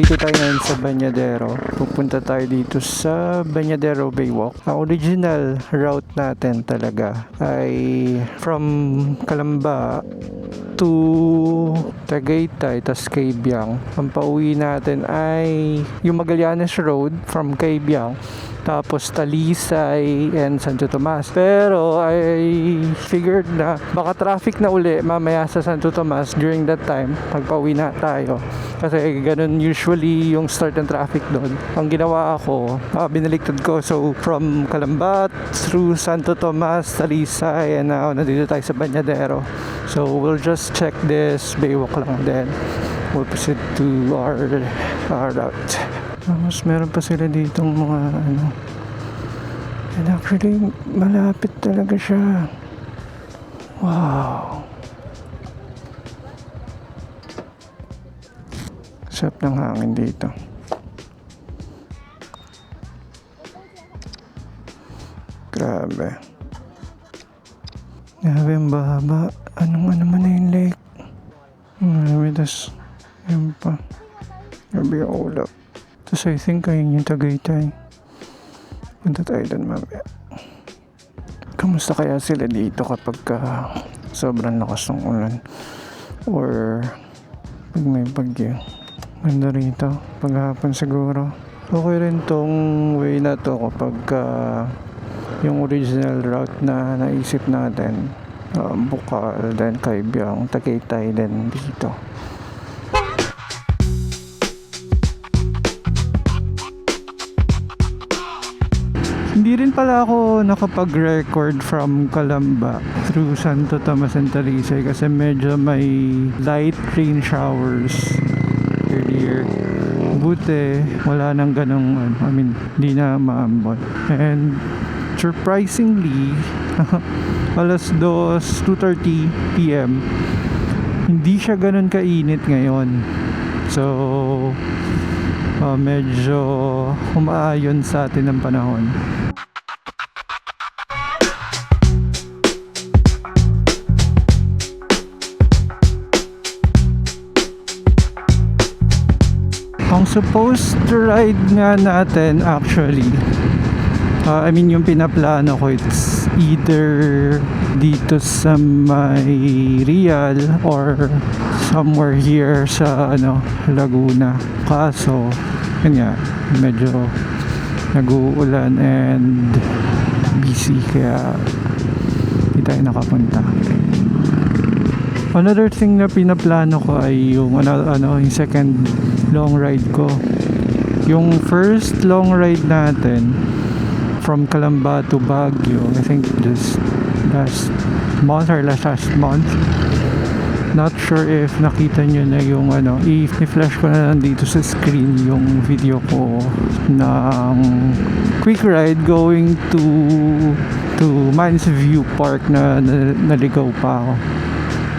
Nandito tayo ngayon sa Bañadero. Pupunta tayo dito sa Bañadero Baywalk. Ang original route natin talaga ay from Calamba to Tagaytay, tas Cabiang. Ang pauwi natin ay yung Magallanes Road from Cabiang, tapos Talisay and Santo Tomas. Pero I figured na baka traffic na uli mamaya sa Santo Tomas during that time pag pauwi na tayo, kasi ganun usually yung start ng traffic doon. Ang ginawa ko, binaliktad ko, so from Calamba through Santo Tomas, Talisay, and now nandito tayo sa Bañadero. So we'll just check this baywalk lang, then we'll proceed to our route. Tapos meron pa sila ditong mga ano, and actually malapit talaga siya. Wow, sarap ng hangin dito. Grabe ang bahaba. Ano man na yung lake. Tas yun pa, grabe yung ulap. Tapos I think ayun yung Tagaytay. Punta tayo doon mamaya. Kamusta kaya sila dito kapag sobrang lakas ng ulan or pag may bagyo? Ganda rito paghapon siguro. Okay rin tong way na to kapag yung original route na naisip natin, Bukal, then Cabiang, Tagaytay, then dito. Hindi rin pala ako nakapag-record from Calamba through Santo Tomas and Talisay kasi medyo may light rain showers earlier. Buti wala nang ganong, hindi na maambon. And surprisingly, alas 2:30 PM, hindi siya ganon kainit ngayon. So medyo umaayon sa atin ng panahon. Ang supposed to ride nga natin actually, yung pinaplano ko, it's either dito sa may Real or somewhere here sa Laguna. Kaso yun nga, medyo nag-uulan and busy kaya hindi tayo nakapunta. Another thing na pinaplano ko ay yung yung second long ride ko. Yung first long ride natin from Calamba to Baguio, I think just last month. Not sure if nakita nyo na yung i-flash ko na lang dito sa screen yung video ko ng quick ride going to Mines View Park na naligaw pa ako.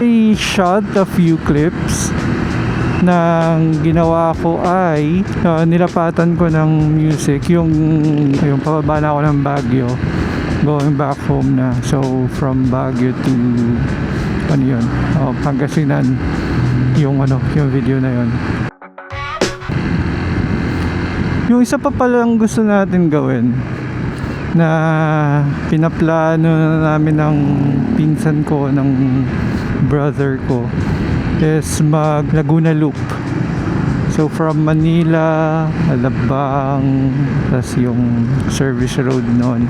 I shot a few clips. Nang ginawa ko ay nilapatan ko ng music yung pababa na ako ng Baguio, going back home na. So from Baguio to Pangasinan yung video na yun. Yung isa pa palang gusto natin gawin na pinaplano na namin ng pinsan ko, ng brother ko, is mag Laguna Loop. So from Manila, Alabang, tas yung service road nun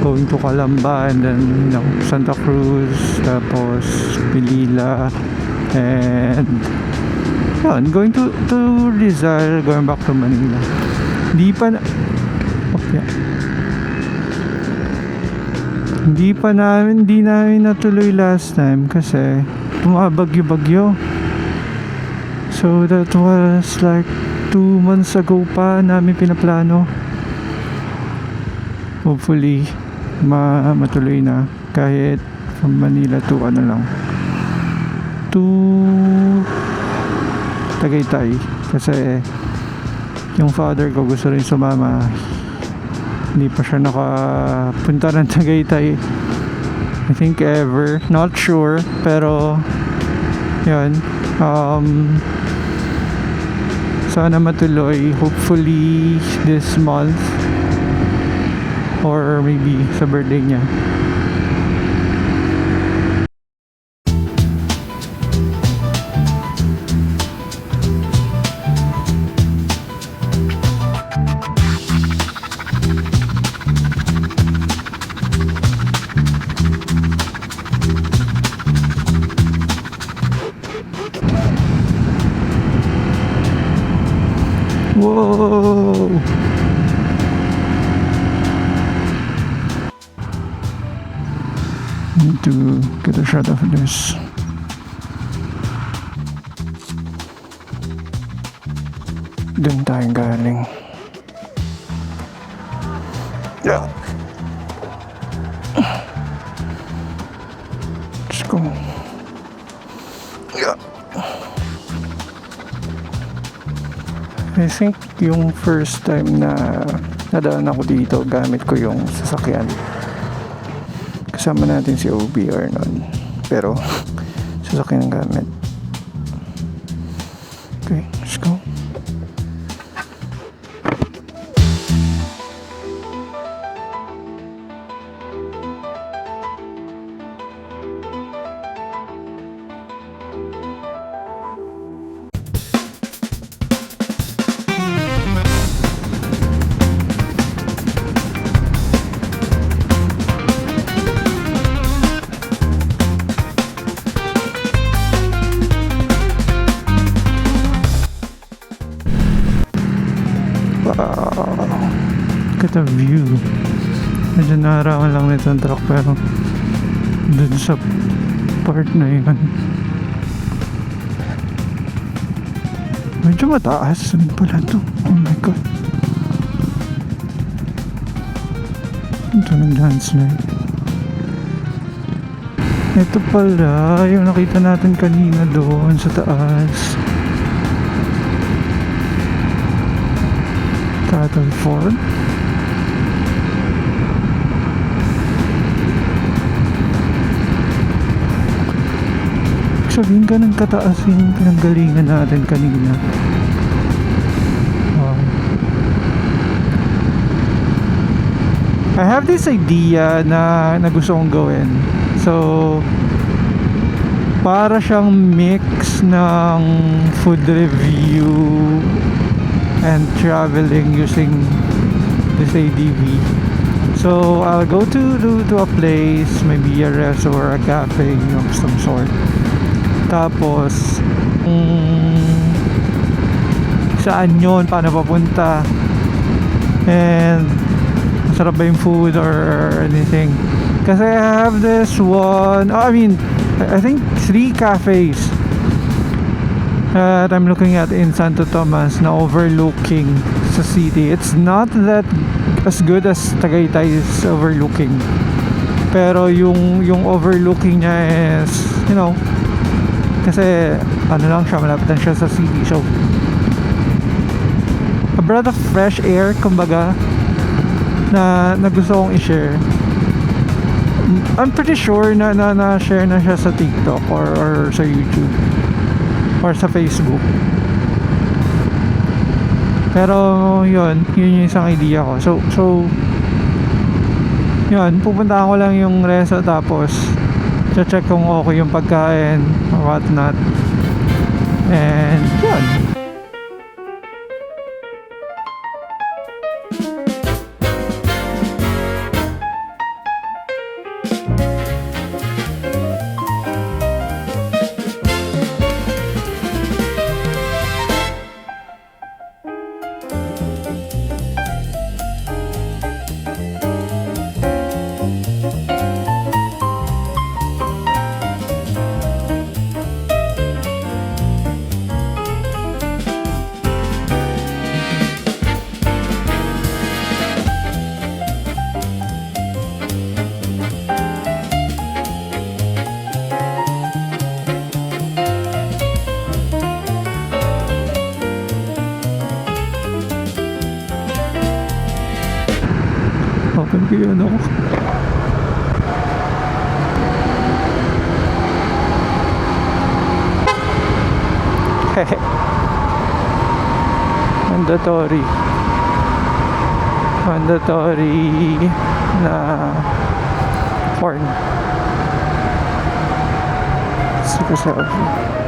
going to Calamba, and then Santa Cruz, tapos Pilila, and going to Rizal, going back to Manila. Hindi namin natuloy last time kasi bumabagyo-bagyo. So that was like 2 months ago pa namin pinaplano. Hopefully matuloy na kahit from Manila to to Tagaytay, kasi yung father ko gusto rin sumama. Hindi pa siya nakapunta ng Tagaytay, I think ever, not sure, pero yun, Sana matuloy, hopefully this month or maybe sa birthday niya. Whoa! Need to get a shot of this. Doon tayo galing. Yeah. Let's go. Yeah. I think yung first time na nadaan ako dito, gamit ko yung sasakyan. Kasama natin si OBR nun. Pero, sasakyan ang gamit. Okay, let's go. Look at the view. Medyo naharangan lang nitong truck pero dun sa part na yun medyo mataas. Saan pala to? Oh my god. Ito nag-dance na yun. Ito pala yung nakita natin kanina doon sa taas. Cattle Ford. Sabihin ka ng kataas yung pinanggalingan natin kanina. Wow. I have this idea na gusto kong gawin. So, para siyang mix ng food review and traveling using this ADV. So I'll go to a place, maybe a restaurant or a cafe of some sort. Tapos saan yun, paano papunta, and masarap ba yung food or anything. Kasi I have this one, I think 3 cafes that I'm looking at in Santo Tomas na overlooking sa city. It's not that as good as Tagaytay's overlooking, pero yung overlooking niya is, you know, kasi ano lang siya, malapit lang siya sa city, so a breath of fresh air kumbaga na gusto kong i-share. I'm pretty sure na share na siya sa TikTok or sa YouTube or sa Facebook. Pero yun yung isang idea ko. So yun, pupunta ko lang yung resto, tapos check kung okay yung pagkain or what not. And yun. Open ko yun ako. mandatory na horn. Sige, selfie.